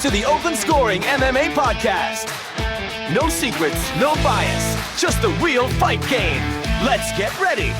to the Open Scoring MMA podcast. No secrets, no bias, just the real fight game. Let's get ready.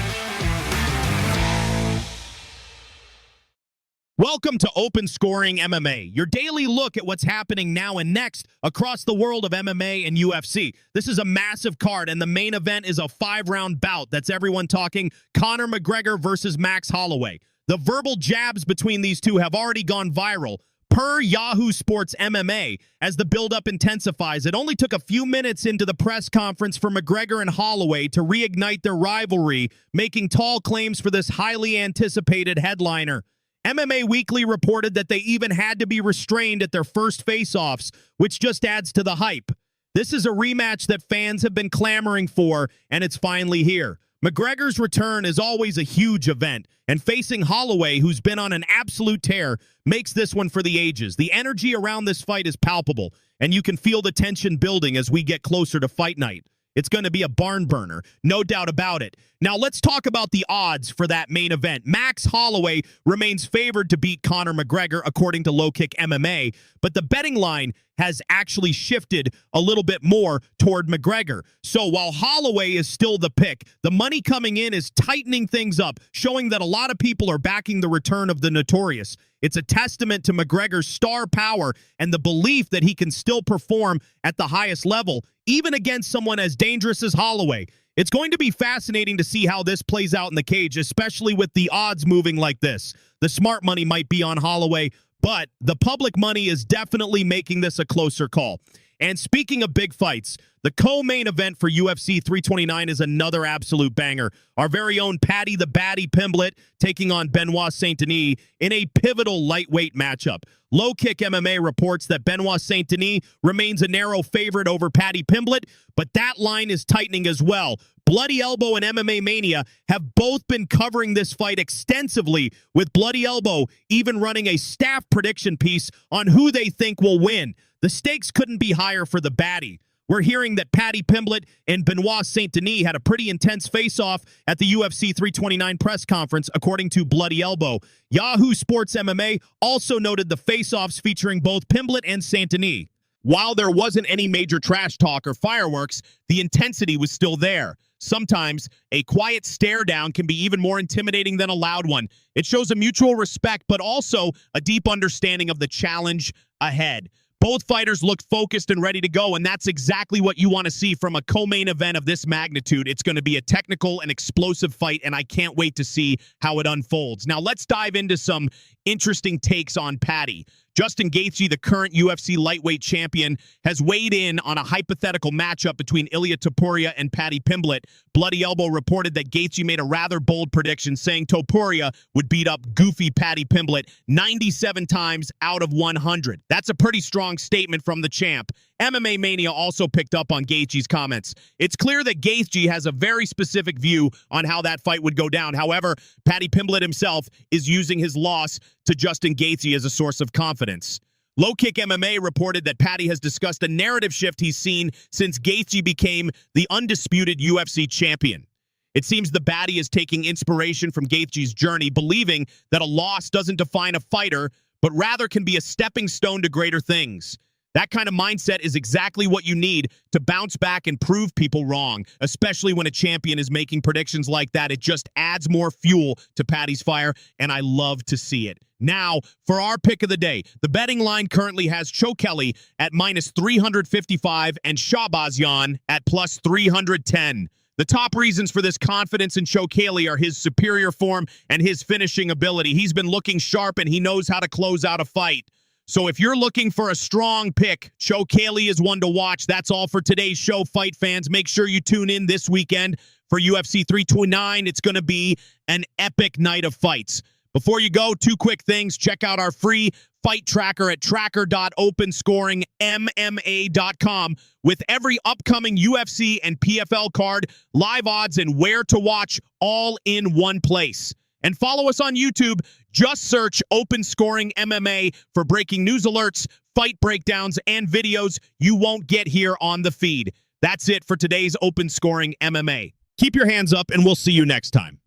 Welcome to Open Scoring MMA, your daily look at what's happening now and next across the world of MMA and UFC. This is a massive card, and the main event is a 5-round bout that's everyone talking Conor McGregor versus Max Holloway. The verbal jabs between these two have already gone viral. Per Yahoo Sports MMA, as the buildup intensifies, it only took a few minutes into the press conference for McGregor and Holloway to reignite their rivalry, making tall claims for this highly anticipated headliner. MMA Weekly reported that they even had to be restrained at their first face-offs, which just adds to the hype. This is a rematch that fans have been clamoring for, and it's finally here. McGregor's return is always a huge event, and facing Holloway, who's been on an absolute tear, makes this one for the ages. The energy around this fight is palpable, and you can feel the tension building as we get closer to fight night. It's going to be a barn burner, no doubt about it. Now, let's talk about the odds for that main event. Max Holloway remains favored to beat Conor McGregor, according to Low Kick MMA, but the betting line has actually shifted a little bit more toward McGregor. So while Holloway is still the pick, the money coming in is tightening things up, showing that a lot of people are backing the return of the Notorious. It's a testament to McGregor's star power and the belief that he can still perform at the highest level, even against someone as dangerous as Holloway. It's going to be fascinating to see how this plays out in the cage, especially with the odds moving like this. The smart money might be on Holloway, but the public money is definitely making this a closer call. And speaking of big fights, the co-main event for UFC 329 is another absolute banger. Our very own Paddy the Baddy Pimblett taking on Benoit Saint-Denis in a pivotal lightweight matchup. Low Kick MMA reports that Benoit Saint-Denis remains a narrow favorite over Paddy Pimblett, but that line is tightening as well. Bloody Elbow and MMA Mania have both been covering this fight extensively, with Bloody Elbow even running a staff prediction piece on who they think will win. The stakes couldn't be higher for the baddie. We're hearing that Paddy Pimblett and Benoit Saint-Denis had a pretty intense face-off at the UFC 329 press conference, according to Bloody Elbow. Yahoo Sports MMA also noted the face-offs featuring both Pimblett and Saint-Denis. While there wasn't any major trash talk or fireworks, the intensity was still there. Sometimes a quiet stare down can be even more intimidating than a loud one. It shows a mutual respect, but also a deep understanding of the challenge ahead. Both fighters looked focused and ready to go, and that's exactly what you want to see from a co-main event of this magnitude. It's going to be a technical and explosive fight, and I can't wait to see how it unfolds. Now, let's dive into some interesting takes on Paddy. Justin Gaethje, the current UFC lightweight champion, has weighed in on a hypothetical matchup between Ilia Topuria and Paddy Pimblett. Bloody Elbow reported that Gaethje made a rather bold prediction, saying Topuria would beat up goofy Paddy Pimblett 97 times out of 100. That's a pretty strong statement from the champ. MMA Mania also picked up on Gaethje's comments. It's clear that Gaethje has a very specific view on how that fight would go down. However, Paddy Pimblett himself is using his loss to Justin Gaethje as a source of confidence. Low Kick MMA reported that Paddy has discussed a narrative shift he's seen since Gaethje became the undisputed UFC champion. It seems the baddie is taking inspiration from Gaethje's journey, believing that a loss doesn't define a fighter, but rather can be a stepping stone to greater things. That kind of mindset is exactly what you need to bounce back and prove people wrong, especially when a champion is making predictions like that. It just adds more fuel to Paddy's fire, and I love to see it. Now, for our pick of the day, the betting line currently has Cho Kelly at minus 355 and Shahbazyan at plus 310. The top reasons for this confidence in Cho Kelly are his superior form and his finishing ability. He's been looking sharp, and he knows how to close out a fight. So if you're looking for a strong pick, Cho Kelly is one to watch. That's all for today's show, fight fans. Make sure you tune in this weekend for UFC 329. It's going to be an epic night of fights. Before you go, two quick things. Check out our free fight tracker at tracker.openscoringmma.com with every upcoming UFC and PFL card, live odds, and where to watch all in one place. And follow us on YouTube. Just search Open Scoring MMA for breaking news alerts, fight breakdowns, and videos you won't get here on the feed. That's it for today's Open Scoring MMA. Keep your hands up, and we'll see you next time.